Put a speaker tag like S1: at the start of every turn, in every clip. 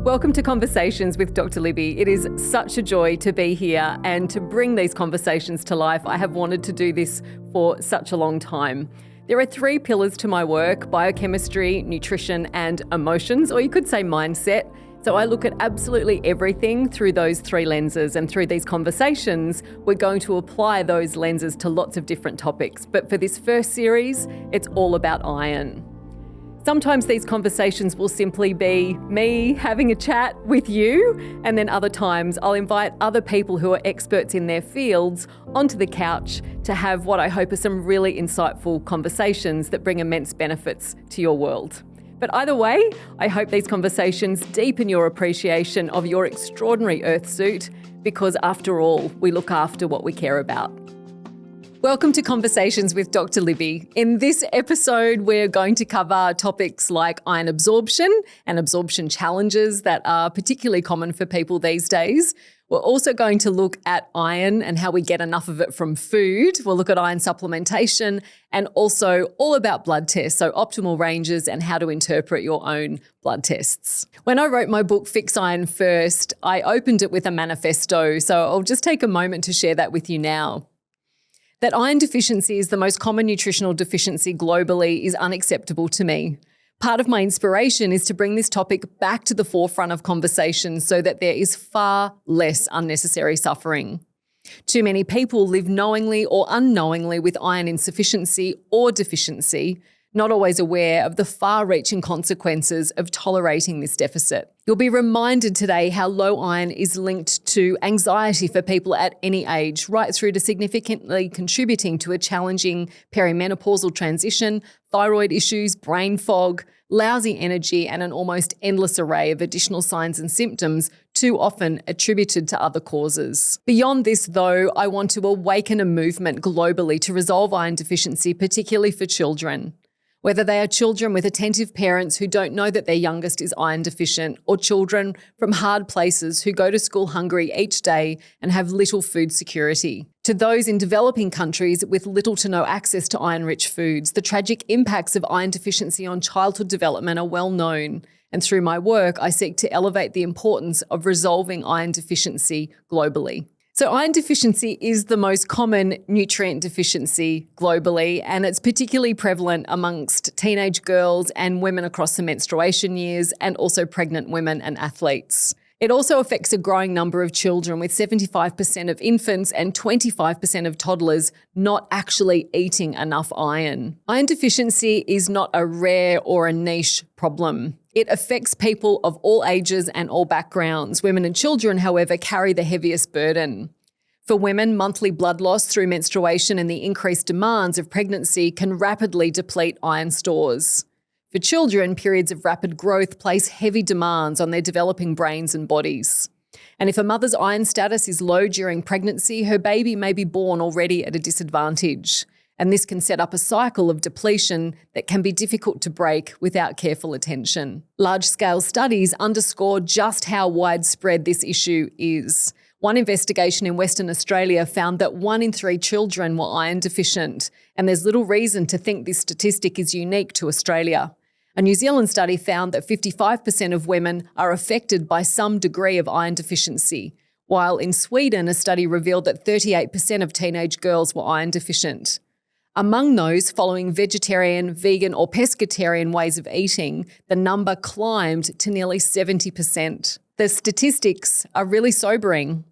S1: Welcome to Conversations with Dr. Libby. It is such a joy to be here and to bring these conversations to life. I have wanted to do this for such a long time. There are three pillars to my work: biochemistry, nutrition, and emotions, or you could say mindset. So I look at absolutely everything through those three lenses, and through these conversations, we're going to apply those lenses to lots of different topics. But for this first series, it's all about iron. Sometimes these conversations will simply be me having a chat with you, and then other times I'll invite other people who are experts in their fields onto the couch to have what I hope are some really insightful conversations that bring immense benefits to your world. But either way, I hope these conversations deepen your appreciation of your extraordinary earth suit, because after all, we look after what we care about. Welcome to Conversations with Dr. Libby. In this episode, we're going to cover topics like iron absorption and absorption challenges that are particularly common for people these days. We're also going to look at iron and how we get enough of it from food. We'll look at iron supplementation and also all about blood tests, so optimal ranges and how to interpret your own blood tests. When I wrote my book, Fix Iron First, I opened it with a manifesto, so I'll just take a moment to share that with you now. That iron deficiency is the most common nutritional deficiency globally is unacceptable to me. Part of my inspiration is to bring this topic back to the forefront of conversation so that there is far less unnecessary suffering. Too many people live knowingly or unknowingly with iron insufficiency or deficiency, not always aware of the far-reaching consequences of tolerating this deficit. You'll be reminded today how low iron is linked to anxiety for people at any age, right through to significantly contributing to a challenging perimenopausal transition, thyroid issues, brain fog, lousy energy, and an almost endless array of additional signs and symptoms, too often attributed to other causes. Beyond this, though, I want to awaken a movement globally to resolve iron deficiency, particularly for children. Whether they are children with attentive parents who don't know that their youngest is iron deficient, or children from hard places who go to school hungry each day and have little food security. To those in developing countries with little to no access to iron-rich foods, the tragic impacts of iron deficiency on childhood development are well known. And through my work, I seek to elevate the importance of resolving iron deficiency globally. So iron deficiency is the most common nutrient deficiency globally, and it's particularly prevalent amongst teenage girls and women across the menstruation years, and also pregnant women and athletes. It also affects a growing number of children, with 75% of infants and 25% of toddlers not actually eating enough iron. Iron deficiency is not a rare or a niche problem. It affects people of all ages and all backgrounds. Women and children, however, carry the heaviest burden. For women, monthly blood loss through menstruation and the increased demands of pregnancy can rapidly deplete iron stores. For children, periods of rapid growth place heavy demands on their developing brains and bodies. And if a mother's iron status is low during pregnancy, her baby may be born already at a disadvantage. And this can set up a cycle of depletion that can be difficult to break without careful attention. Large-scale studies underscore just how widespread this issue is. One investigation in Western Australia found that 1 in 3 children were iron deficient, and there's little reason to think this statistic is unique to Australia. A New Zealand study found that 55% of women are affected by some degree of iron deficiency, while in Sweden, a study revealed that 38% of teenage girls were iron deficient. Among those following vegetarian, vegan or pescatarian ways of eating, the number climbed to nearly 70%. The statistics are really sobering.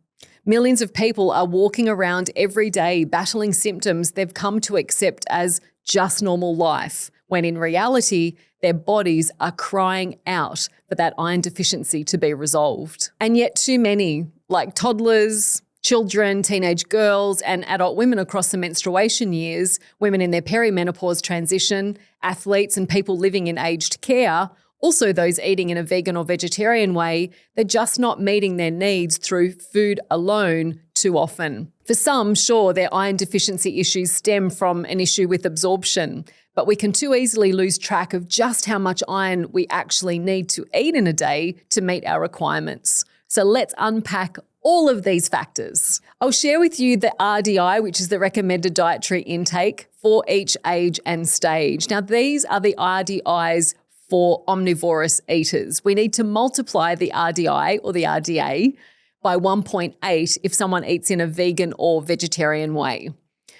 S1: Millions of people are walking around every day battling symptoms they've come to accept as just normal life, when in reality, their bodies are crying out for that iron deficiency to be resolved. And yet too many, like toddlers, children, teenage girls, and adult women across the menstruation years, women in their perimenopause transition, athletes and people living in aged care, also those eating in a vegan or vegetarian way, they're just not meeting their needs through food alone too often. For some, sure, their iron deficiency issues stem from an issue with absorption, but we can too easily lose track of just how much iron we actually need to eat in a day to meet our requirements. So let's unpack all of these factors. I'll share with you the RDI, which is the recommended dietary intake for each age and stage. Now, these are the RDIs for omnivorous eaters. We need to multiply the RDI or the RDA by 1.8 if someone eats in a vegan or vegetarian way.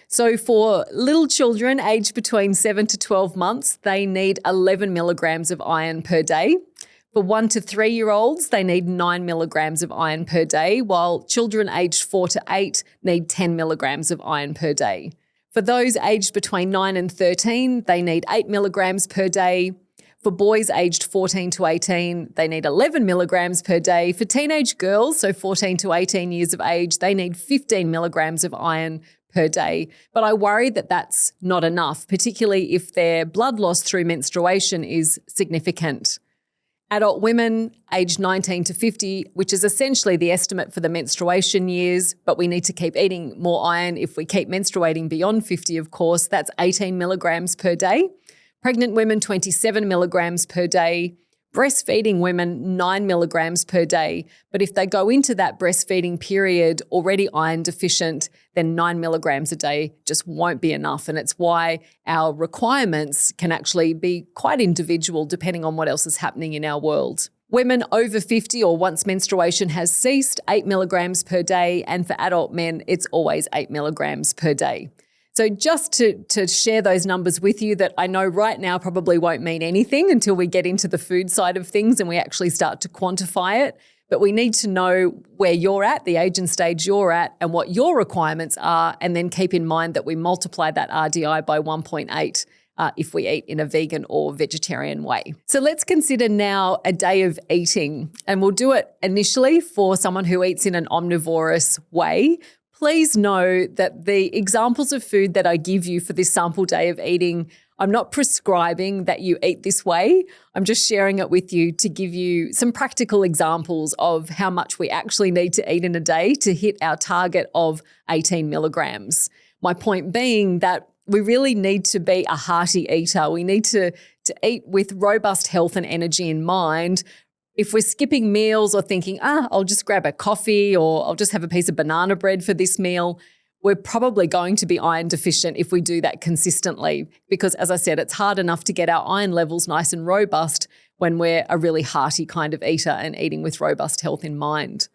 S1: So for little children aged between 7 to 12 months, they need 11 milligrams of iron per day. For 1 to 3-year-olds, they need 9 milligrams of iron per day, while children aged 4 to 8 need 10 milligrams of iron per day. For those aged between 9 and 13, they need 8 milligrams per day. For boys aged 14 to 18, they need 11 milligrams per day. For teenage girls, so 14 to 18 years of age, they need 15 milligrams of iron per day. But I worry that that's not enough, particularly if their blood loss through menstruation is significant. Adult women aged 19 to 50, which is essentially the estimate for the menstruation years, but we need to keep eating more iron if we keep menstruating beyond 50, of course, that's 18 milligrams per day. Pregnant women, 27 milligrams per day. Breastfeeding women, 9 milligrams per day. But if they go into that breastfeeding period already iron deficient, then 9 milligrams a day just won't be enough. And it's why our requirements can actually be quite individual depending on what else is happening in our world. Women over 50 or once menstruation has ceased, 8 milligrams per day. And for adult men, it's always 8 milligrams per day. So just to share those numbers with you that I know right now probably won't mean anything until we get into the food side of things and we actually start to quantify it. But we need to know where you're at, the age and stage you're at, and what your requirements are, and then keep in mind that we multiply that RDI by 1.8 if we eat in a vegan or vegetarian way. So let's consider now a day of eating, and we'll do it initially for someone who eats in an omnivorous way. Please know that the examples of food that I give you for this sample day of eating, I'm not prescribing that you eat this way. I'm just sharing it with you to give you some practical examples of how much we actually need to eat in a day to hit our target of 18 milligrams. My point being that we really need to be a hearty eater. We need to eat with robust health and energy in mind. If we're skipping meals or thinking, I'll just grab a coffee or I'll just have a piece of banana bread for this meal, we're probably going to be iron deficient if we do that consistently because, as I said, it's hard enough to get our iron levels nice and robust when we're a really hearty kind of eater and eating with robust health in mind.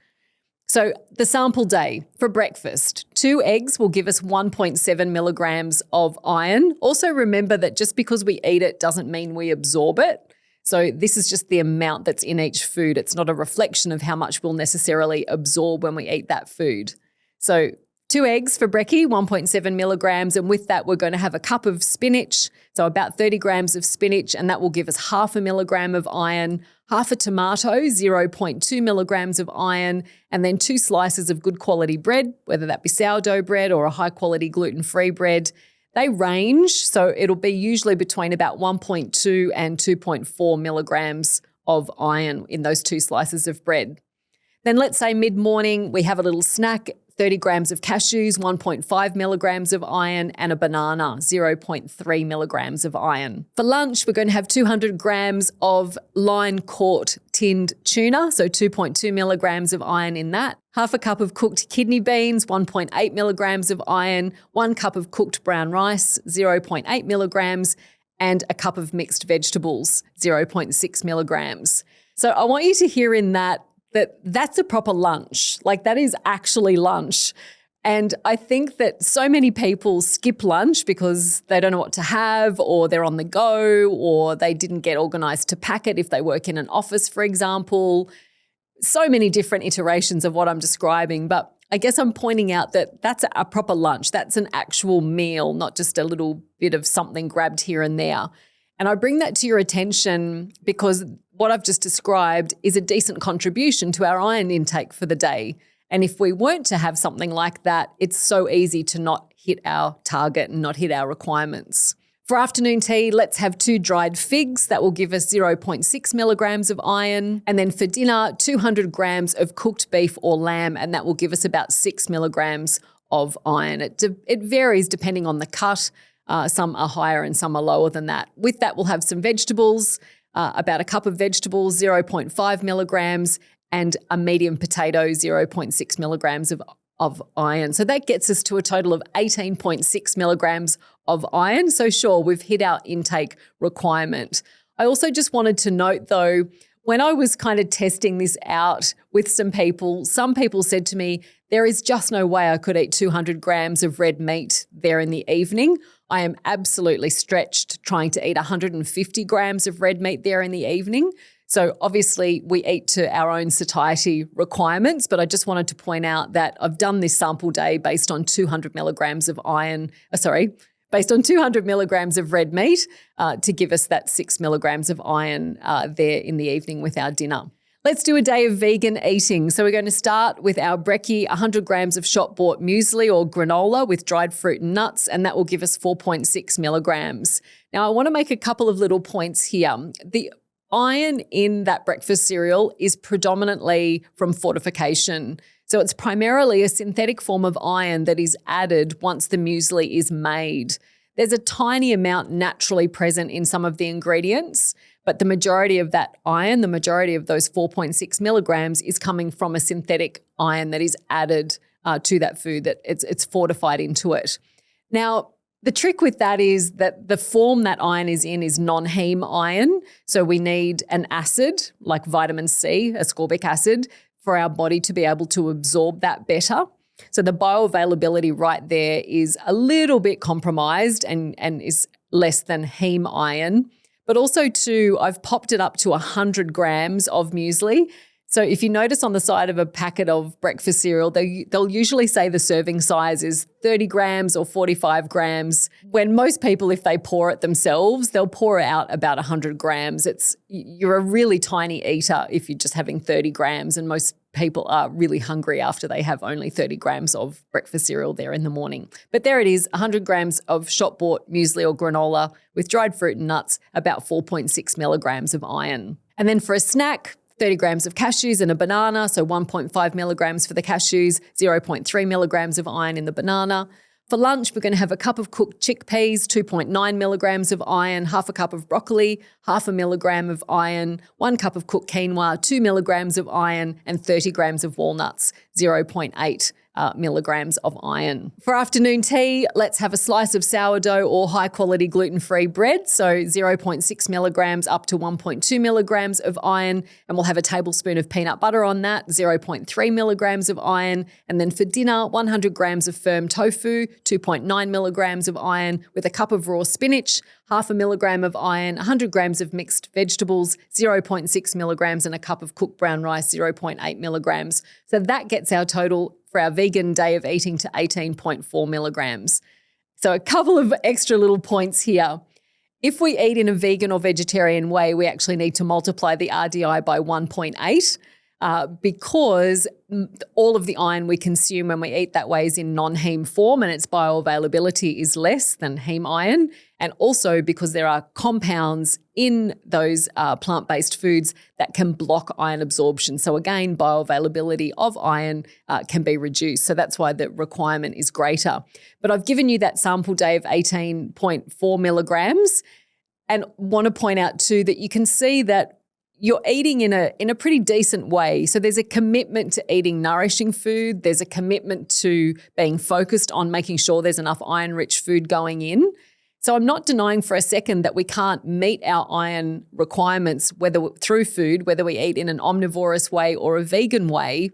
S1: So the sample day for breakfast, 2 eggs will give us 1.7 milligrams of iron. Also remember that just because we eat it doesn't mean we absorb it. So this is just the amount that's in each food. It's not a reflection of how much we'll necessarily absorb when we eat that food. So 2 eggs for brekkie, 1.7 milligrams. And with that, we're going to have a cup of spinach, so about 30 grams of spinach, and that will give us 0.5 milligram of iron, half a tomato, 0.2 milligrams of iron, and then 2 slices of good quality bread, whether that be sourdough bread or a high quality gluten-free bread. They range, so it'll be usually between about 1.2 and 2.4 milligrams of iron in those 2 slices of bread. Then let's say mid-morning we have a little snack, 30 grams of cashews, 1.5 milligrams of iron, and a banana, 0.3 milligrams of iron. For lunch, we're going to have 200 grams of line-caught tinned tuna, so 2.2 milligrams of iron in that. Half a cup of cooked kidney beans, 1.8 milligrams of iron, 1 cup of cooked brown rice, 0.8 milligrams, and a cup of mixed vegetables, 0.6 milligrams. So I want you to hear in that's a proper lunch. Like that is actually lunch. And I think that so many people skip lunch because they don't know what to have or they're on the go or they didn't get organised to pack it if they work in an office, for example. So many different iterations of what I'm describing. But I guess I'm pointing out that that's a proper lunch. That's an actual meal, not just a little bit of something grabbed here and there. And I bring that to your attention because what I've just described is a decent contribution to our iron intake for the day. And if we weren't to have something like that, it's so easy to not hit our target and not hit our requirements. For afternoon tea, let's have 2 dried figs. That will give us 0.6 milligrams of iron. And then for dinner, 200 grams of cooked beef or lamb, and that will give us about 6 milligrams of iron. It varies depending on the cut. Some are higher and some are lower than that. With that, we'll have some vegetables, about a cup of vegetables, 0.5 milligrams, and a medium potato, 0.6 milligrams of iron. So that gets us to a total of 18.6 milligrams of iron. So sure, we've hit our intake requirement. I also just wanted to note though, when I was kind of testing this out with some people said to me, there is just no way I could eat 200 grams of red meat there in the evening. I am absolutely stretched trying to eat 150 grams of red meat there in the evening. So obviously we eat to our own satiety requirements, but I just wanted to point out that I've done this sample day based on 200 milligrams of based on 200 milligrams of red meat to give us that 6 milligrams of iron there in the evening with our dinner. Let's do a day of vegan eating. So we're going to start with our brekkie, 100 grams of shop-bought muesli or granola with dried fruit and nuts, and that will give us 4.6 milligrams. Now, I want to make a couple of little points here. The iron in that breakfast cereal is predominantly from fortification. So it's primarily a synthetic form of iron that is added once the muesli is made. There's a tiny amount naturally present in some of the ingredients, but the majority of that iron, the majority of those 4.6 milligrams is coming from a synthetic iron that is added to that food, that it's fortified into it. Now, the trick with that is that the form that iron is in is non-heme iron. So we need an acid like vitamin C, ascorbic acid, for our body to be able to absorb that better. So the bioavailability right there is a little bit compromised and is less than heme iron. But also too, I've popped it up to 100 grams of muesli. So if you notice on the side of a packet of breakfast cereal, they'll usually say the serving size is 30 grams or 45 grams, when most people, if they pour it themselves, they'll pour out about 100 grams. You're a really tiny eater if you're just having 30 grams, and most people are really hungry after they have only 30 grams of breakfast cereal there in the morning. But there it is, 100 grams of shop-bought muesli or granola with dried fruit and nuts, about 4.6 milligrams of iron. And then for a snack, 30 grams of cashews and a banana, so 1.5 milligrams for the cashews, 0.3 milligrams of iron in the banana. For lunch, we're going to have a cup of cooked chickpeas, 2.9 milligrams of iron, half a cup of broccoli, half a milligram of iron, 1 cup of cooked quinoa, 2 milligrams of iron, and 30 grams of walnuts, 0.8 milligrams of iron. For afternoon tea, let's have a slice of sourdough or high-quality gluten-free bread, so 0.6 milligrams up to 1.2 milligrams of iron, and we'll have a tablespoon of peanut butter on that, 0.3 milligrams of iron. And then for dinner, 100 grams of firm tofu, 2.9 milligrams of iron, with a cup of raw spinach, half a milligram of iron, 100 grams of mixed vegetables, 0.6 milligrams, and a cup of cooked brown rice, 0.8 milligrams. So that gets our total for our vegan day of eating to 18.4 milligrams. So a couple of extra little points here. If we eat in a vegan or vegetarian way, we actually need to multiply the RDI by 1.8 because all of the iron we consume when we eat that way is in non-heme form, and its bioavailability is less than heme iron. And also because there are compounds in those plant-based foods that can block iron absorption. So again, bioavailability of iron can be reduced. So that's why the requirement is greater. But I've given you that sample day of 18.4 milligrams, and want to point out too that you can see that you're eating in a pretty decent way. So there's a commitment to eating nourishing food. There's a commitment to being focused on making sure there's enough iron-rich food going in. So I'm not denying for a second that we can't meet our iron requirements through food, whether we eat in an omnivorous way or a vegan way.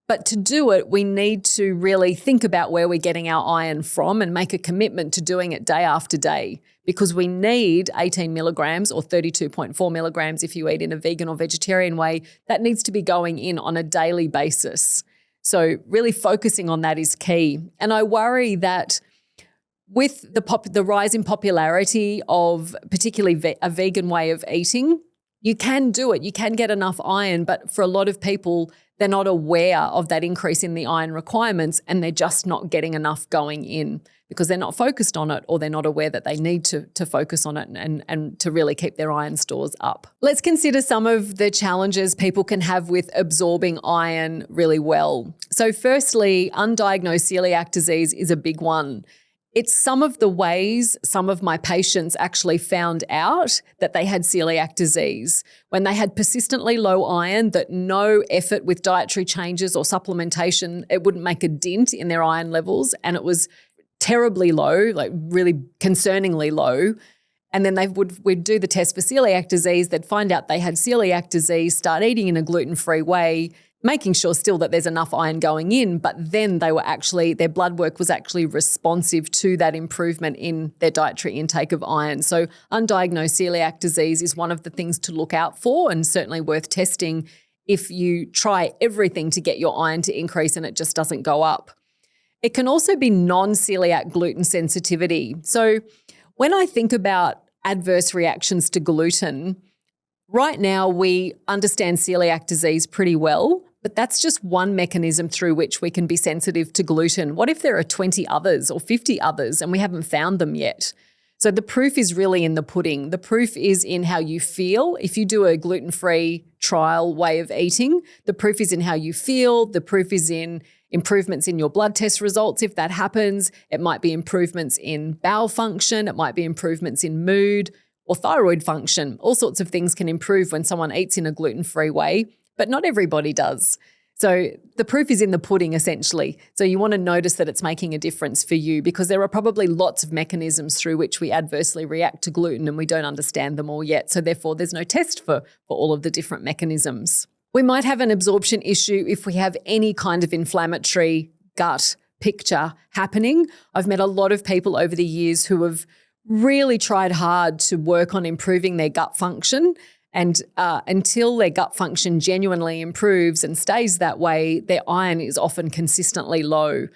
S1: But to do it, we need to really think about where we're getting our iron from and make a commitment to doing it day after day, because we need 18 milligrams or 32.4 milligrams if you eat in a vegan or vegetarian way. That needs to be going in on a daily basis. So really focusing on that is key. And I worry that with the rise in popularity of particularly a vegan way of eating, you can do it. You can get enough iron, but for a lot of people, they're not aware of that increase in the iron requirements, and they're just not getting enough going in because they're not focused on it, or they're not aware that they need to focus on it and to really keep their iron stores up. Let's consider some of the challenges people can have with absorbing iron really well. So firstly, undiagnosed celiac disease is a big one. It's some of the ways some of my patients actually found out that they had celiac disease, when they had persistently low iron, that no effort with dietary changes or supplementation, it wouldn't make a dent in their iron levels, and it was terribly low, like really concerningly low. And then we'd do the test for celiac disease. They'd find out they had celiac disease, start eating in a gluten-free way, making sure still that there's enough iron going in, but then their blood work was actually responsive to that improvement in their dietary intake of iron. So undiagnosed celiac disease is one of the things to look out for, and certainly worth testing if you try everything to get your iron to increase and it just doesn't go up. It can also be non-celiac gluten sensitivity. So when I think about adverse reactions to gluten, right now we understand celiac disease pretty well, but that's just one mechanism through which we can be sensitive to gluten. What if there are 20 others or 50 others and we haven't found them yet? So the proof is really in the pudding. The proof is in how you feel. If you do a gluten-free trial way of eating, the proof is in how you feel. The proof is in improvements in your blood test results. If that happens, it might be improvements in bowel function. It might be improvements in mood or thyroid function. All sorts of things can improve when someone eats in a gluten-free way, but not everybody does. So the proof is in the pudding, essentially. So you want to notice that it's making a difference for you, because there are probably lots of mechanisms through which we adversely react to gluten and we don't understand them all yet. So therefore, there's no test for all of the different mechanisms. We might have an absorption issue if we have any kind of inflammatory gut picture happening. I've met a lot of people over the years who have really tried hard to work on improving their gut function. And until their gut function genuinely improves and stays that way, their iron is often consistently low.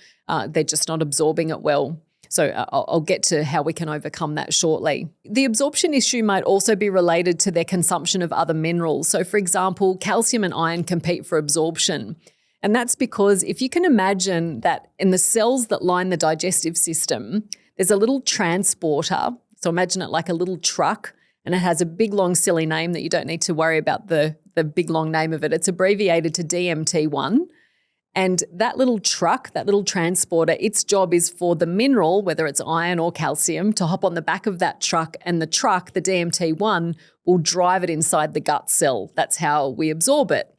S1: They're just not absorbing it well. So I'll get to how we can overcome that shortly. The absorption issue might also be related to their consumption of other minerals. So for example, calcium and iron compete for absorption. And that's because if you can imagine that in the cells that line the digestive system, there's a little transporter. So imagine it like a little truck, and it has a big, long, silly name that you don't need to worry about the big, long name of it. It's abbreviated to DMT1. And that little truck, that little transporter, its job is for the mineral, whether it's iron or calcium, to hop on the back of that truck, and the truck, the DMT1, will drive it inside the gut cell. That's how we absorb it.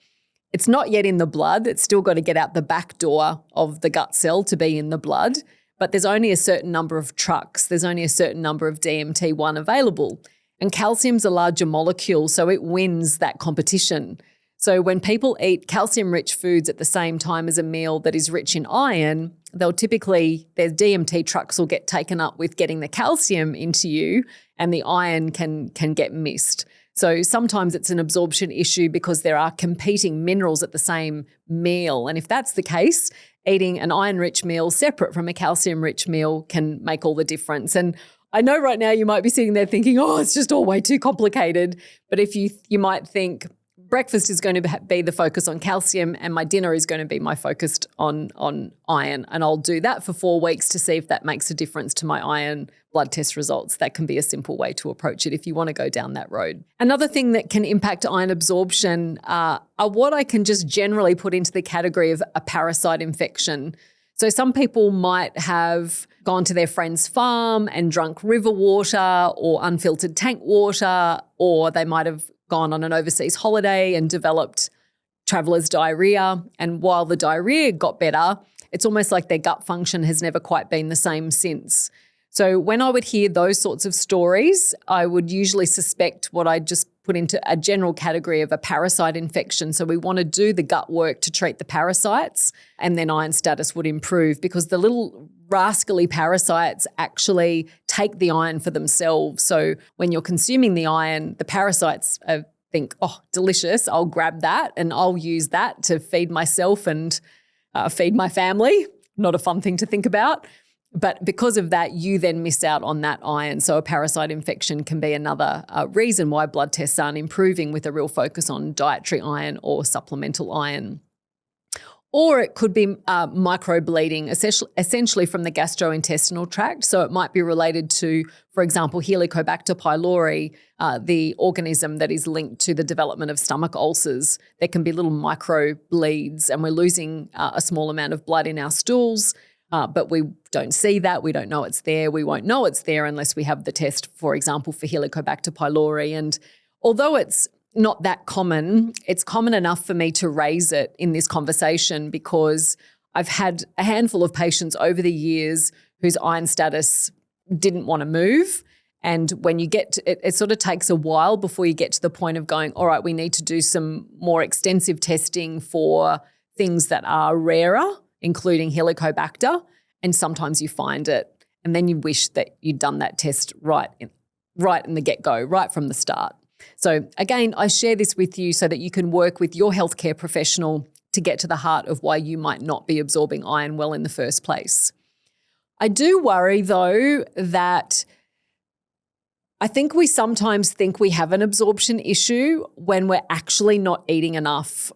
S1: It's not yet in the blood. It's still got to get out the back door of the gut cell to be in the blood. But there's only a certain number of trucks. There's only a certain number of DMT1 available. And calcium's a larger molecule, so it wins that competition. So when people eat calcium-rich foods at the same time as a meal that is rich in iron, their DMT trucks will get taken up with getting the calcium into you, and the iron can get missed. So sometimes it's an absorption issue because there are competing minerals at the same meal. And if that's the case, eating an iron-rich meal separate from a calcium-rich meal can make all the difference. And I know right now you might be sitting there thinking, oh, it's just all way too complicated. But if you might think breakfast is going to be the focus on calcium and my dinner is going to be my focus on iron. And I'll do that for 4 weeks to see if that makes a difference to my iron blood test results. That can be a simple way to approach it if you want to go down that road. Another thing that can impact iron absorption are what I can just generally put into the category of a parasite infection. So some people might have gone to their friend's farm and drunk river water or unfiltered tank water, or they might have gone on an overseas holiday and developed traveler's diarrhea. And while the diarrhea got better, it's almost like their gut function has never quite been the same since. So when I would hear those sorts of stories, I would usually suspect what I just put into a general category of a parasite infection. So we want to do the gut work to treat the parasites, and then iron status would improve, because the little rascally parasites actually take the iron for themselves. So when you're consuming the iron, the parasites think, oh, delicious, I'll grab that and I'll use that to feed myself and feed my family. Not a fun thing to think about. But because of that, you then miss out on that iron. So a parasite infection can be another reason why blood tests aren't improving, with a real focus on dietary iron or supplemental iron. Or it could be microbleeding, essentially from the gastrointestinal tract. So it might be related to, for example, Helicobacter pylori, the organism that is linked to the development of stomach ulcers. There can be little micro bleeds, and we're losing a small amount of blood in our stools. But we don't see that. We don't know it's there. We won't know it's there unless we have the test, for example, for Helicobacter pylori. And although it's not that common, it's common enough for me to raise it in this conversation, because I've had a handful of patients over the years whose iron status didn't want to move. And when you get to it, it sort of takes a while before you get to the point of going, all right, we need to do some more extensive testing for things that are rarer, including Helicobacter, and sometimes you find it. And then you wish that you'd done that test right in the get-go, right from the start. So again, I share this with you so that you can work with your healthcare professional to get to the heart of why you might not be absorbing iron well in the first place. I do worry, though, that I think we sometimes think we have an absorption issue when we're actually not eating enough.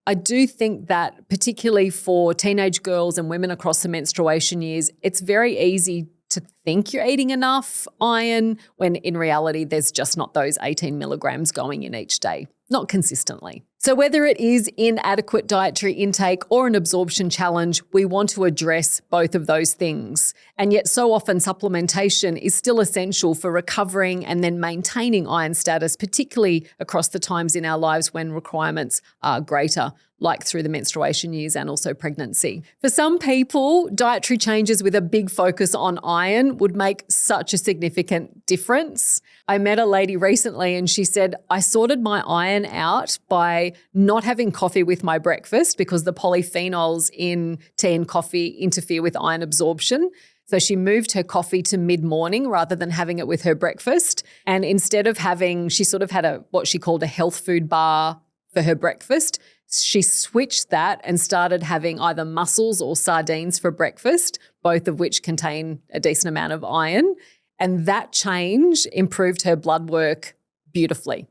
S1: I do think that particularly for teenage girls and women across the menstruation years, it's very easy to think you're eating enough iron when in reality there's just not those 18 milligrams going in each day, not consistently. So whether it is inadequate dietary intake or an absorption challenge, we want to address both of those things. And yet so often supplementation is still essential for recovering and then maintaining iron status, particularly across the times in our lives when requirements are greater, like through the menstruation years and also pregnancy. For some people, dietary changes with a big focus on iron would make such a significant difference. I met a lady recently and she said, I sorted my iron out by not having coffee with my breakfast because the polyphenols in tea and coffee interfere with iron absorption. So she moved her coffee to mid-morning rather than having it with her breakfast. And instead of she sort of had what she called a health food bar for her breakfast. She switched that and started having either mussels or sardines for breakfast, both of which contain a decent amount of iron. And that change improved her blood work beautifully.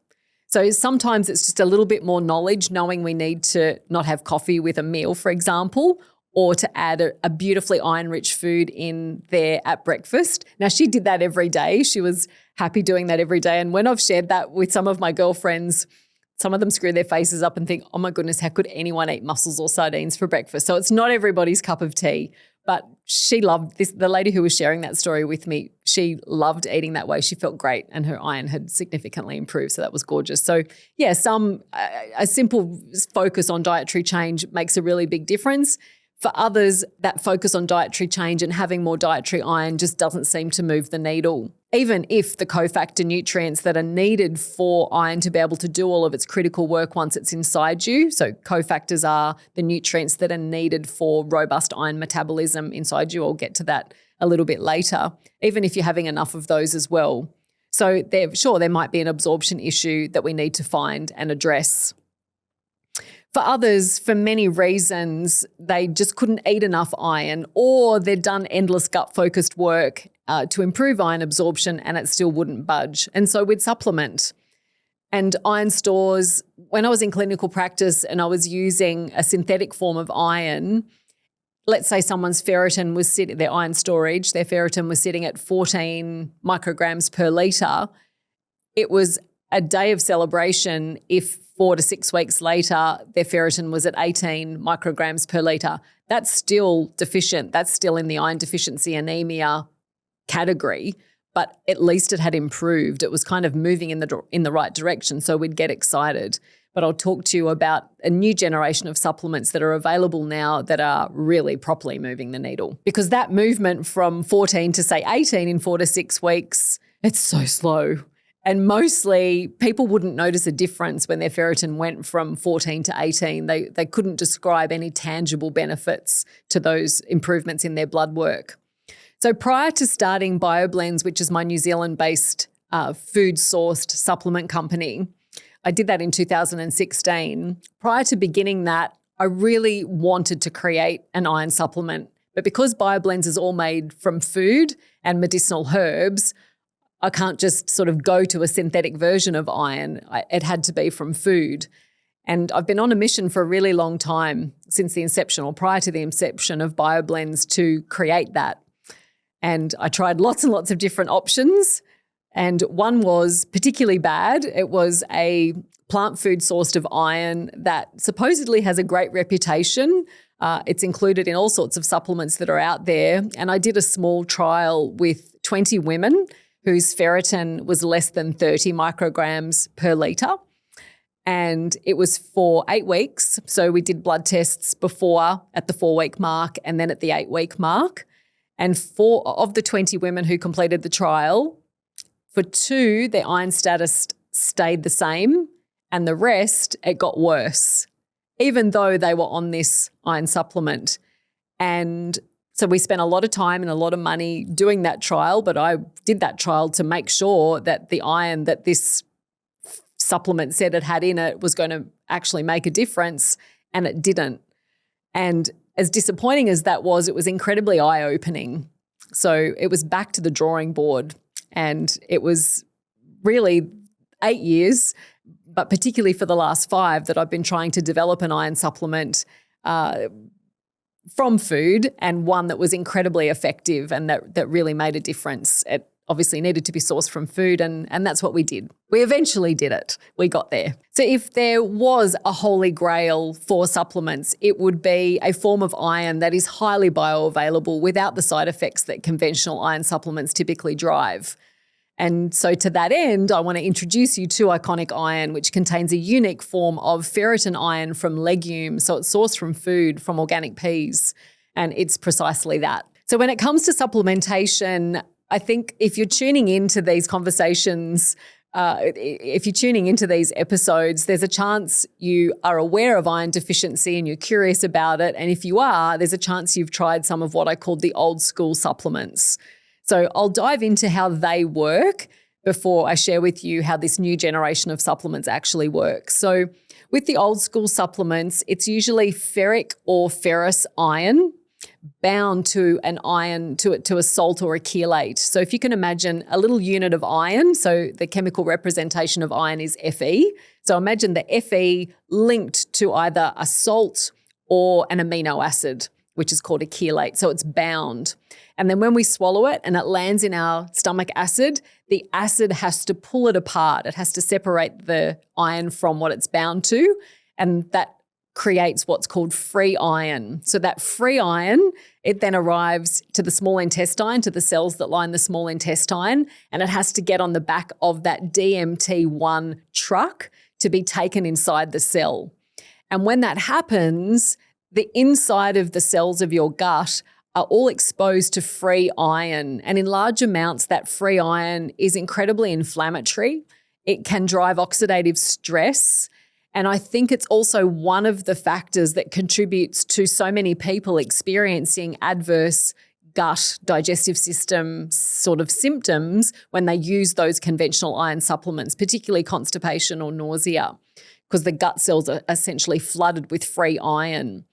S1: So sometimes it's just a little bit more knowledge, knowing we need to not have coffee with a meal, for example, or to add a beautifully iron-rich food in there at breakfast. Now, she did that every day. She was happy doing that every day. And when I've shared that with some of my girlfriends, some of them screw their faces up and think, oh my goodness, how could anyone eat mussels or sardines for breakfast? So it's not everybody's cup of tea. But she loved this. The lady who was sharing that story with me, she loved eating that way. She felt great and her iron had significantly improved. So that was gorgeous. So yeah, a simple focus on dietary change makes a really big difference. For others, that focus on dietary change and having more dietary iron just doesn't seem to move the needle. Even if the cofactor nutrients that are needed for iron to be able to do all of its critical work once it's inside you, so cofactors are the nutrients that are needed for robust iron metabolism inside you. I'll get to that a little bit later, even if you're having enough of those as well. So there might be an absorption issue that we need to find and address. For others, for many reasons, they just couldn't eat enough iron, or they'd done endless gut-focused work to improve iron absorption and it still wouldn't budge. And so we'd supplement. And iron stores, when I was in clinical practice and I was using a synthetic form of iron, let's say someone's ferritin was sitting, their iron storage, their ferritin was sitting at 14 micrograms per litre, it was a day of celebration if 4 to 6 weeks later their ferritin was at 18 micrograms per litre. That's still deficient. That's still in the iron deficiency anemia category, but at least it had improved. It was kind of moving in the right direction, so we'd get excited. But I'll talk to you about a new generation of supplements that are available now that are really properly moving the needle. Because that movement from 14 to, say, 18 in 4 to 6 weeks, it's so slow. And mostly people wouldn't notice a difference when their ferritin went from 14 to 18. They couldn't describe any tangible benefits to those improvements in their blood work. So prior to starting BioBlends, which is my New Zealand-based food-sourced supplement company, I did that in 2016. Prior to beginning that, I really wanted to create an iron supplement. But because BioBlends is all made from food and medicinal herbs, I can't just sort of go to a synthetic version of iron. It had to be from food. And I've been on a mission for a really long time, since the inception or prior to the inception of BioBlends, to create that. And I tried lots and lots of different options. And one was particularly bad. It was a plant food sourced of iron that supposedly has a great reputation. It's included in all sorts of supplements that are out there. And I did a small trial with 20 women whose ferritin was less than 30 micrograms per litre. And it was for 8 weeks. So we did blood tests before at the 4-week mark and then at the 8-week mark. And 4 of the 20 women who completed the trial, For 2, their iron status stayed the same, and the rest, it got worse, even though they were on this iron supplement. And so we spent a lot of time and a lot of money doing that trial, but I did that trial to make sure that the iron that this supplement said it had in it was going to actually make a difference, and it didn't. And as disappointing as that was, it was incredibly eye-opening. So it was back to the drawing board, and it was really 8 years, but particularly for the last 5, that I've been trying to develop an iron supplement from food, and one that was incredibly effective and that really made a difference. It obviously needed to be sourced from food, and that's what we did. We eventually did it. We got there. So if there was a holy grail for supplements, it would be a form of iron that is highly bioavailable without the side effects that conventional iron supplements typically drive. And so to that end, I want to introduce you to Iconic Iron, which contains a unique form of ferritin iron from legumes. So it's sourced from food, from organic peas, and it's precisely that. So when it comes to supplementation, I think if you're tuning into these conversations, if you're tuning into these episodes, there's a chance you are aware of iron deficiency and you're curious about it. And if you are, there's a chance you've tried some of what I called the old school supplements. So I'll dive into how they work before I share with you how this new generation of supplements actually work. So with the old school supplements, it's usually ferric or ferrous iron bound to an iron, to a salt or a chelate. So if you can imagine a little unit of iron, so the chemical representation of iron is Fe. So imagine the Fe linked to either a salt or an amino acid, which is called a chelate. So it's bound. And then when we swallow it and it lands in our stomach acid, the acid has to pull it apart. It has to separate the iron from what it's bound to, and that creates what's called free iron. So that free iron, it then arrives to the small intestine, to the cells that line the small intestine, and it has to get on the back of that DMT1 truck to be taken inside the cell. And when that happens, the inside of the cells of your gut are all exposed to free iron. And in large amounts, that free iron is incredibly inflammatory. It can drive oxidative stress. And I think it's also one of the factors that contributes to so many people experiencing adverse gut, digestive system sort of symptoms when they use those conventional iron supplements, particularly constipation or nausea, because the gut cells are essentially flooded with free iron.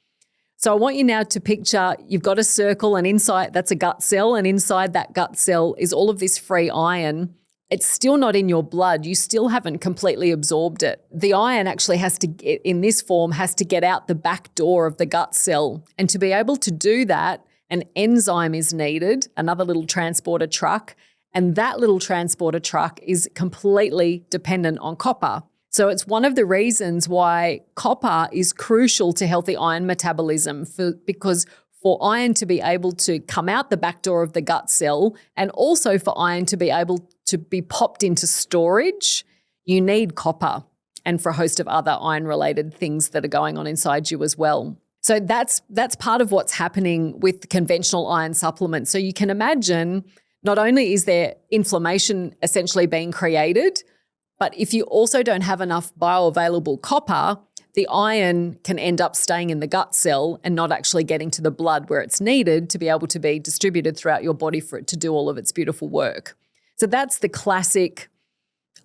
S1: So I want you now to picture you've got a circle, and inside that's a gut cell, and inside that gut cell is all of this free iron. It's still not in your blood. You still haven't completely absorbed it. The iron actually has to, in this form, has to get out the back door of the gut cell. And to be able to do that, an enzyme is needed, another little transporter truck, and that little transporter truck is completely dependent on copper. So it's one of the reasons why copper is crucial to healthy iron metabolism, because for iron to be able to come out the back door of the gut cell, and also for iron to be able to be popped into storage, you need copper, and for a host of other iron-related things that are going on inside you as well. So that's part of what's happening with conventional iron supplements. So you can imagine not only is there inflammation essentially being created, but if you also don't have enough bioavailable copper, the iron can end up staying in the gut cell and not actually getting to the blood where it's needed to be able to be distributed throughout your body for it to do all of its beautiful work. So that's the classic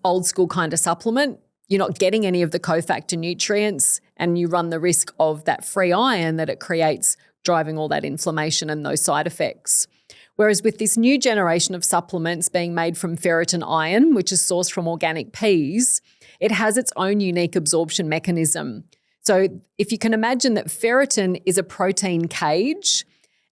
S1: old school kind of supplement. You're not getting any of the cofactor nutrients, and you run the risk of that free iron that it creates driving all that inflammation and those side effects. Whereas with this new generation of supplements being made from ferritin iron, which is sourced from organic peas, it has its own unique absorption mechanism. So if you can imagine that ferritin is a protein cage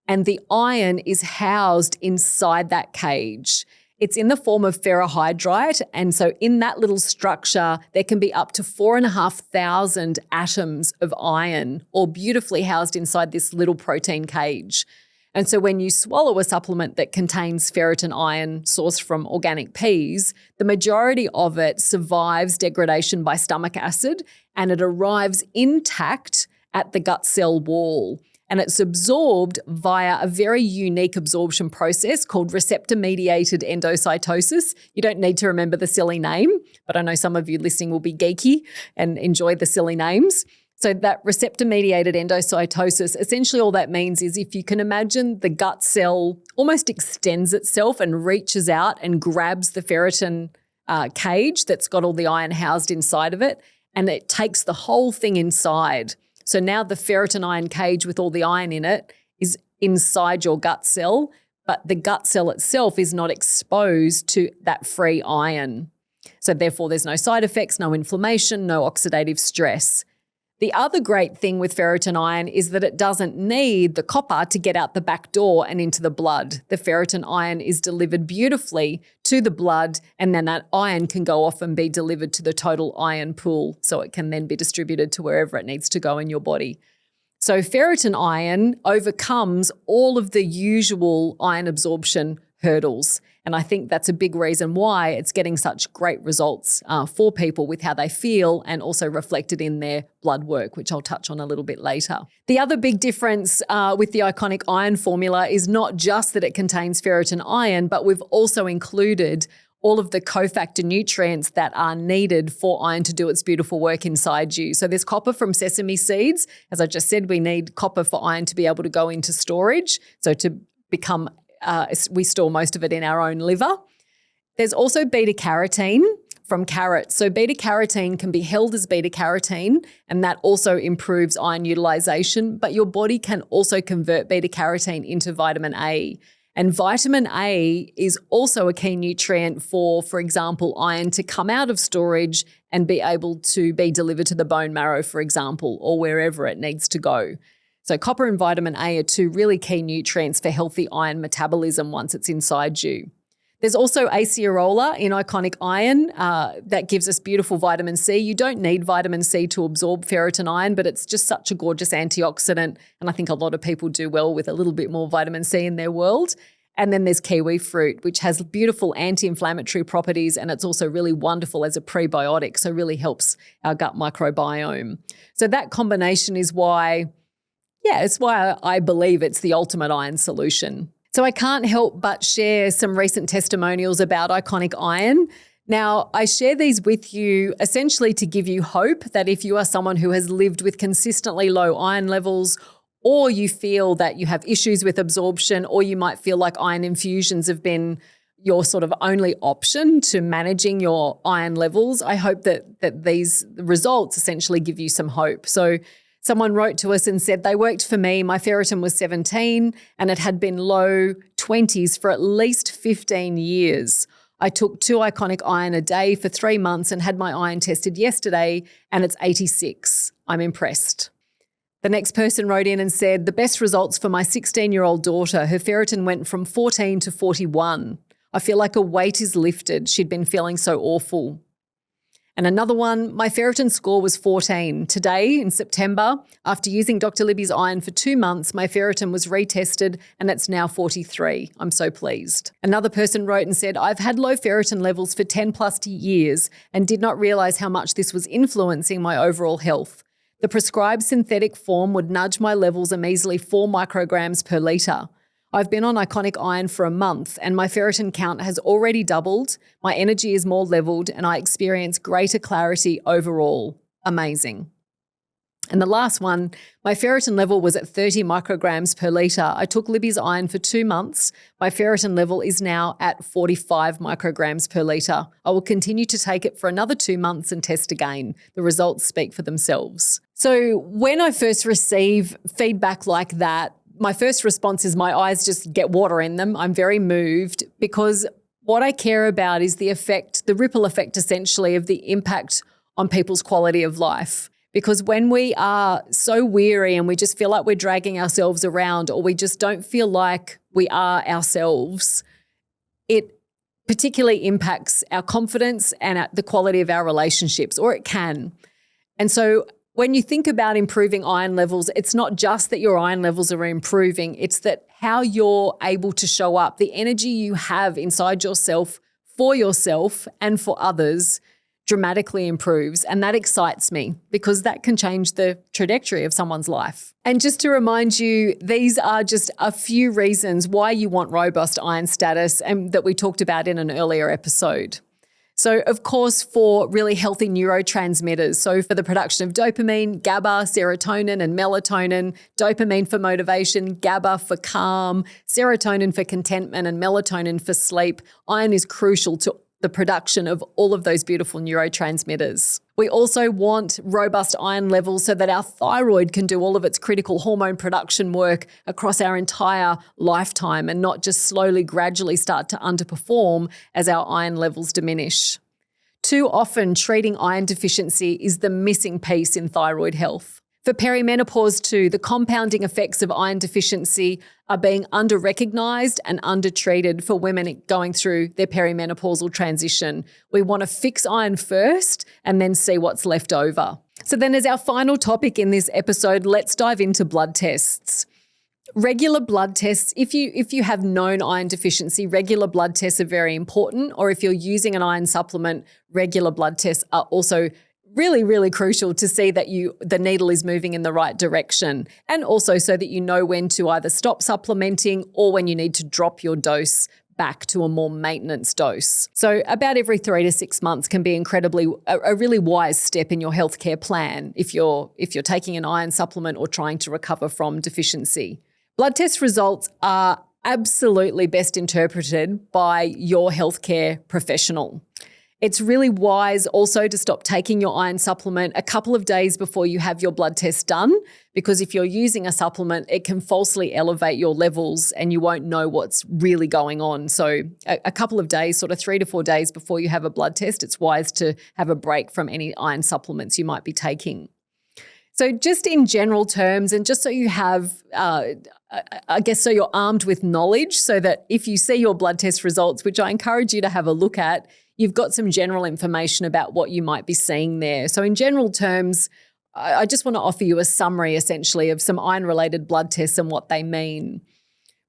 S1: and the iron is housed inside that cage. It's in the form of ferrohydrite, and so in that little structure, there can be up to 4,500 atoms of iron, all beautifully housed inside this little protein cage. And so when you swallow a supplement that contains ferritin iron sourced from organic peas, the majority of it survives degradation by stomach acid, and it arrives intact at the gut cell wall. and it's absorbed via a very unique absorption process called receptor-mediated endocytosis. You don't need to remember the silly name, but I know some of you listening will be geeky and enjoy the silly names. So that receptor-mediated endocytosis, essentially all that means is if you can imagine the gut cell almost extends itself and reaches out and grabs the ferritin cage that's got all the iron housed inside of it, and it takes the whole thing inside. So now the ferritin iron cage with all the iron in it is inside your gut cell, but the gut cell itself is not exposed to that free iron. So therefore there's no side effects, no inflammation, no oxidative stress. The other great thing with ferritin iron is that it doesn't need the copper to get out the back door and into the blood. The ferritin iron is delivered beautifully to the blood, and then that iron can go off and be delivered to the total iron pool, so it can then be distributed to wherever it needs to go in your body. So ferritin iron overcomes all of the usual iron absorption hurdles. And I think that's a big reason why it's getting such great results for people with how they feel and also reflected in their blood work, which I'll touch on a little bit later. The other big difference with the Iconic Iron formula is not just that it contains ferritin iron, but we've also included all of the cofactor nutrients that are needed for iron to do its beautiful work inside you. So there's copper from sesame seeds. As I just said, we need copper for iron to be able to go into storage, so to become we store most of it in our own liver. There's also beta-carotene from carrots. So beta-carotene can be held as beta-carotene, and that also improves iron utilization, but your body can also convert beta-carotene into vitamin A. And vitamin A is also a key nutrient for example, iron to come out of storage and be able to be delivered to the bone marrow, for example, or wherever it needs to go. So copper and vitamin A are two really key nutrients for healthy iron metabolism once it's inside you. There's also acerola in Iconic Iron that gives us beautiful vitamin C. You don't need vitamin C to absorb ferritin iron, but it's just such a gorgeous antioxidant, and I think a lot of people do well with a little bit more vitamin C in their world. And then there's kiwi fruit, which has beautiful anti-inflammatory properties, and it's also really wonderful as a prebiotic, so really helps our gut microbiome. So that combination is why it's why I believe it's the ultimate iron solution. So I can't help but share some recent testimonials about Iconic Iron. Now, I share these with you essentially to give you hope that if you are someone who has lived with consistently low iron levels, or you feel that you have issues with absorption, or you might feel like iron infusions have been your sort of only option to managing your iron levels, I hope that these results essentially give you some hope. So someone wrote to us and said, they worked for me. My ferritin was 17 and it had been low 20s for at least 15 years. I took 2 Iconic Iron a day for 3 months and had my iron tested yesterday and it's 86. I'm impressed. The next person wrote in and said, the best results for my 16-year-old daughter. Her ferritin went from 14 to 41. I feel like a weight is lifted. She'd been feeling so awful. And another one, my ferritin score was 14. Today, in September, after using Dr. Libby's iron for 2 months, my ferritin was retested and it's now 43. I'm so pleased. Another person wrote and said, I've had low ferritin levels for 10 plus years and did not realize how much this was influencing my overall health. The prescribed synthetic form would nudge my levels a measly 4 micrograms per litre. I've been on Iconic Iron for a month and my ferritin count has already doubled, my energy is more levelled and I experience greater clarity overall. Amazing. And the last one, my ferritin level was at 30 micrograms per litre. I took Libby's iron for 2 months. My ferritin level is now at 45 micrograms per litre. I will continue to take it for another 2 months and test again. The results speak for themselves. So when I first receive feedback like that, my first response is my eyes just get water in them. I'm very moved because what I care about is the effect, the ripple effect essentially of the impact on people's quality of life. Because when we are so weary and we just feel like we're dragging ourselves around or we just don't feel like we are ourselves, it particularly impacts our confidence and the quality of our relationships, or it can. And so when you think about improving iron levels, it's not just that your iron levels are improving, it's that how you're able to show up, the energy you have inside yourself for yourself and for others dramatically improves. And that excites me because that can change the trajectory of someone's life. And just to remind you, these are just a few reasons why you want robust iron status and that we talked about in an earlier episode. So, of course, for really healthy neurotransmitters, so for the production of dopamine, GABA, serotonin, and melatonin, dopamine for motivation, GABA for calm, serotonin for contentment, and melatonin for sleep, iron is crucial to the production of all of those beautiful neurotransmitters. We also want robust iron levels so that our thyroid can do all of its critical hormone production work across our entire lifetime and not just slowly, gradually start to underperform as our iron levels diminish. Too often, treating iron deficiency is the missing piece in thyroid health. For perimenopause too, the compounding effects of iron deficiency are being under-recognised and under-treated for women going through their perimenopausal transition. We want to fix iron first and then see what's left over. So then as our final topic in this episode, let's dive into blood tests. Regular blood tests, if you have known iron deficiency, regular blood tests are very important, or if you're using an iron supplement, regular blood tests are also really, really crucial to see that the needle is moving in the right direction, and also so that you know when to either stop supplementing or when you need to drop your dose back to a more maintenance dose. So about every 3 to 6 months can be a really wise step in your healthcare plan if you're taking an iron supplement or trying to recover from deficiency. Blood test results are absolutely best interpreted by your healthcare professional. It's really wise also to stop taking your iron supplement a couple of days before you have your blood test done, because if you're using a supplement, it can falsely elevate your levels and you won't know what's really going on. So a couple of days, sort of 3 to 4 days before you have a blood test, it's wise to have a break from any iron supplements you might be taking. So just in general terms, and just so you have, so you're armed with knowledge so that if you see your blood test results, which I encourage you to have a look at, you've got some general information about what you might be seeing there. So in general terms, I just want to offer you a summary essentially of some iron-related blood tests and what they mean.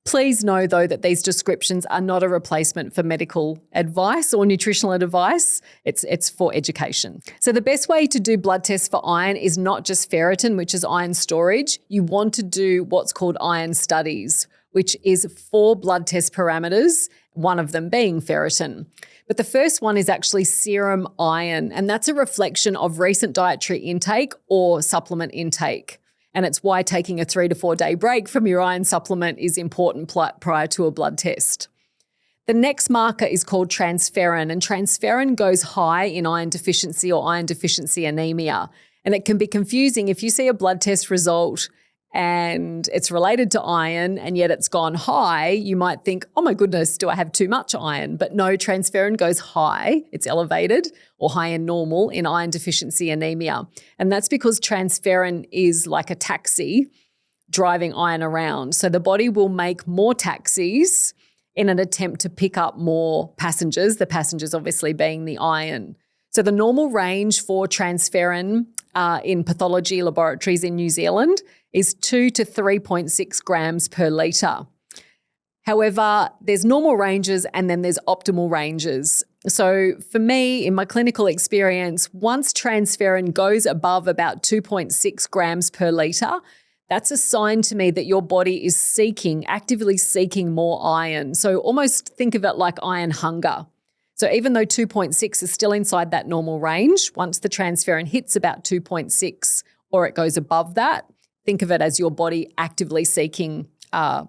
S1: Please know, though, that these descriptions are not a replacement for medical advice or nutritional advice. It's for education. So the best way to do blood tests for iron is not just ferritin, which is iron storage. You want to do what's called iron studies, which is 4 blood test parameters, one of them being ferritin. But the first one is actually serum iron, and that's a reflection of recent dietary intake or supplement intake. And it's why taking a 3 to 4 day break from your iron supplement is important prior to a blood test. The next marker is called transferrin, and transferrin goes high in iron deficiency or iron deficiency anemia. And it can be confusing if you see a blood test result and it's related to iron and yet it's gone high, you might think, oh my goodness, do I have too much iron? But no, transferrin goes high, it's elevated or high and normal in iron deficiency anemia. And that's because transferrin is like a taxi driving iron around. So the body will make more taxis in an attempt to pick up more passengers, the passengers obviously being the iron. So the normal range for transferrin in pathology laboratories in New Zealand is 2 to 3.6 grams per litre. However, there's normal ranges and then there's optimal ranges. So for me, in my clinical experience, once transferrin goes above about 2.6 grams per litre, that's a sign to me that your body is actively seeking more iron. So almost think of it like iron hunger. So even though 2.6 is still inside that normal range, once the transferrin hits about 2.6 or it goes above that, think of it as your body actively seeking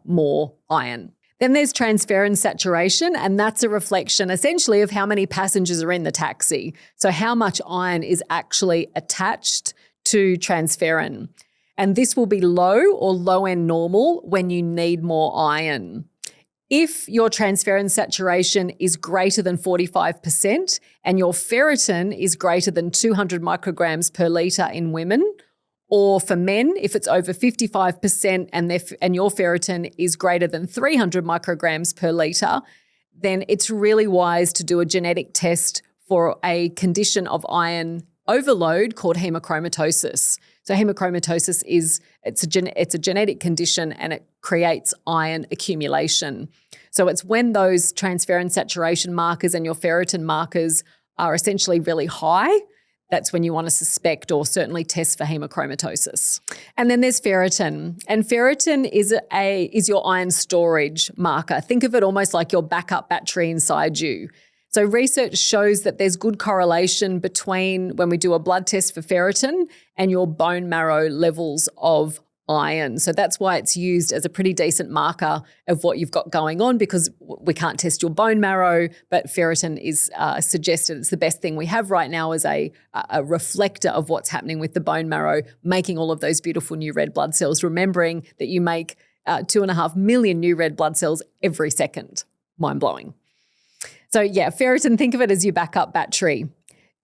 S1: more iron. Then there's transferrin saturation, and that's a reflection essentially of how many passengers are in the taxi. So how much iron is actually attached to transferrin. And this will be low or low and normal when you need more iron. If your transferrin saturation is greater than 45% and your ferritin is greater than 200 micrograms per litre in women, or for men, if it's over 55% and your ferritin is greater than 300 micrograms per litre, then it's really wise to do a genetic test for a condition of iron overload called hemochromatosis. So hemochromatosis it's a genetic condition and it creates iron accumulation. So it's when those transferrin saturation markers and your ferritin markers are essentially really high, that's when you want to suspect or certainly test for hemochromatosis. And then there's ferritin. And ferritin is your iron storage marker. Think of it almost like your backup battery inside you. So research shows that there's good correlation between when we do a blood test for ferritin and your bone marrow levels of iron. So that's why it's used as a pretty decent marker of what you've got going on, because we can't test your bone marrow, but ferritin is suggested it's the best thing we have right now as a reflector of what's happening with the bone marrow, making all of those beautiful new red blood cells, remembering that you make 2.5 million new red blood cells every second. Mind-blowing. So yeah, ferritin, think of it as your backup battery.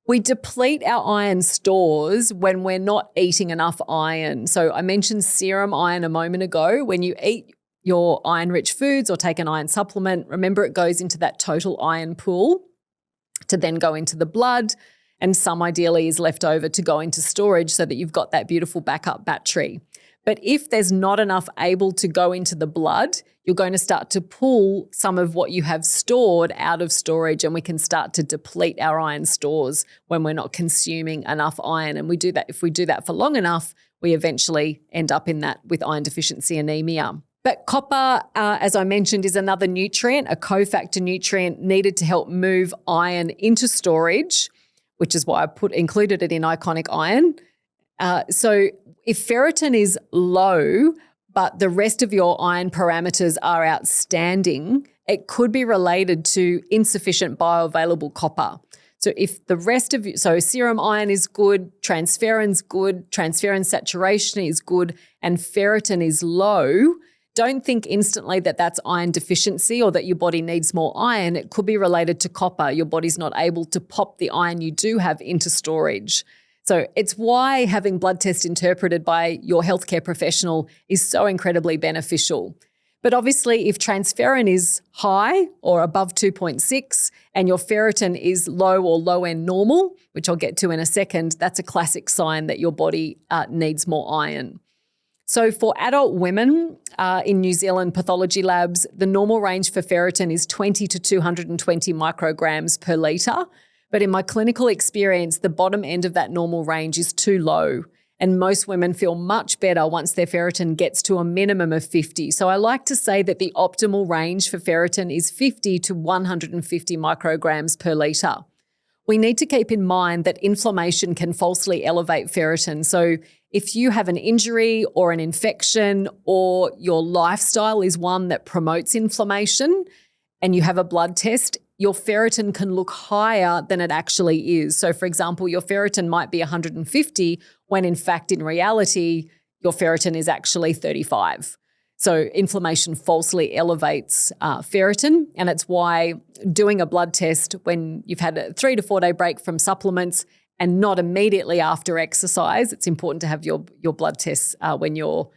S1: We deplete our iron stores when we're not eating enough iron. So I mentioned serum iron a moment ago. When you eat your iron-rich foods or take an iron supplement, remember it goes into that total iron pool to then go into the blood, and some ideally is left over to go into storage so that you've got that beautiful backup battery. But if there's not enough able to go into the blood, you're going to start to pull some of what you have stored out of storage, and we can start to deplete our iron stores when we're not consuming enough iron. And we do that. If we do that for long enough, we eventually end up in that with iron deficiency anemia. But copper, as I mentioned, is another nutrient, a cofactor nutrient needed to help move iron into storage, which is why I included it in Iconic Iron. So if ferritin is low, but the rest of your iron parameters are outstanding, it could be related to insufficient bioavailable copper. So if the rest of you, so serum iron is good, transferrin's good, transferrin saturation is good, and ferritin is low, don't think instantly that that's iron deficiency or that your body needs more iron. It could be related to copper. Your body's not able to pop the iron you do have into storage. So it's why having blood tests interpreted by your healthcare professional is so incredibly beneficial. But obviously, if transferrin is high or above 2.6 and your ferritin is low or low-end normal, which I'll get to in a second, that's a classic sign that your body needs more iron. So for adult women in New Zealand pathology labs, the normal range for ferritin is 20 to 220 micrograms per litre. But in my clinical experience, the bottom end of that normal range is too low. And most women feel much better once their ferritin gets to a minimum of 50. So I like to say that the optimal range for ferritin is 50 to 150 micrograms per litre. We need to keep in mind that inflammation can falsely elevate ferritin. So if you have an injury or an infection, or your lifestyle is one that promotes inflammation and you have a blood test, your ferritin can look higher than it actually is. So for example, your ferritin might be 150 when in fact, in reality, your ferritin is actually 35. So inflammation falsely elevates ferritin, and it's why doing a blood test when you've had a 3 to 4 day break from supplements and not immediately after exercise, it's important to have your blood tests when you're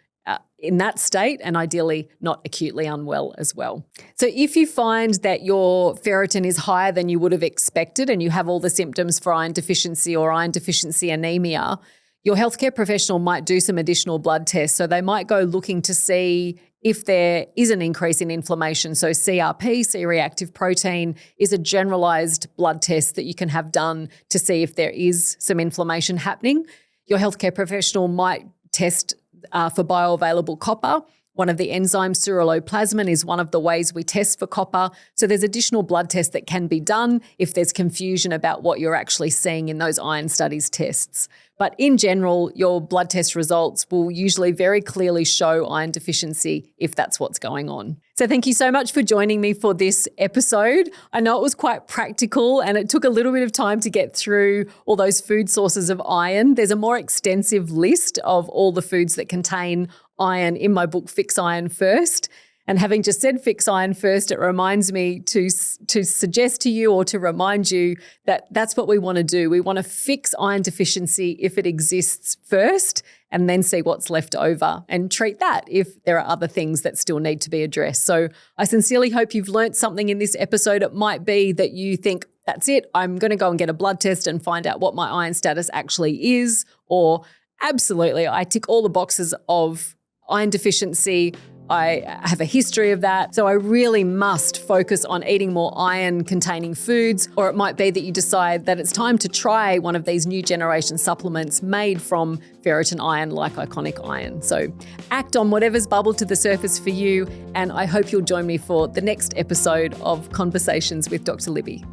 S1: in that state, and ideally not acutely unwell as well. So if you find that your ferritin is higher than you would have expected and you have all the symptoms for iron deficiency or iron deficiency anemia, your healthcare professional might do some additional blood tests. So they might go looking to see if there is an increase in inflammation. So CRP, C-reactive protein, is a generalized blood test that you can have done to see if there is some inflammation happening. Your healthcare professional might test for bioavailable copper. One of the enzymes, ceruloplasmin, is one of the ways we test for copper. So there's additional blood tests that can be done if there's confusion about what you're actually seeing in those iron studies tests. But in general, your blood test results will usually very clearly show iron deficiency if that's what's going on. So thank you so much for joining me for this episode. I know it was quite practical and it took a little bit of time to get through all those food sources of iron. There's a more extensive list of all the foods that contain iron in my book, Fix Iron First. And having just said Fix Iron First, it reminds me to suggest to you or to remind you that that's what we want to do. We want to fix iron deficiency if it exists first, and then see what's left over and treat that if there are other things that still need to be addressed. So I sincerely hope you've learnt something in this episode. It might be that you think, that's it, I'm going to go and get a blood test and find out what my iron status actually is, or absolutely, I tick all the boxes of iron deficiency, I have a history of that. So I really must focus on eating more iron-containing foods, or it might be that you decide that it's time to try one of these new generation supplements made from ferritin iron like Iconic Iron. So act on whatever's bubbled to the surface for you, and I hope you'll join me for the next episode of Conversations with Dr. Libby.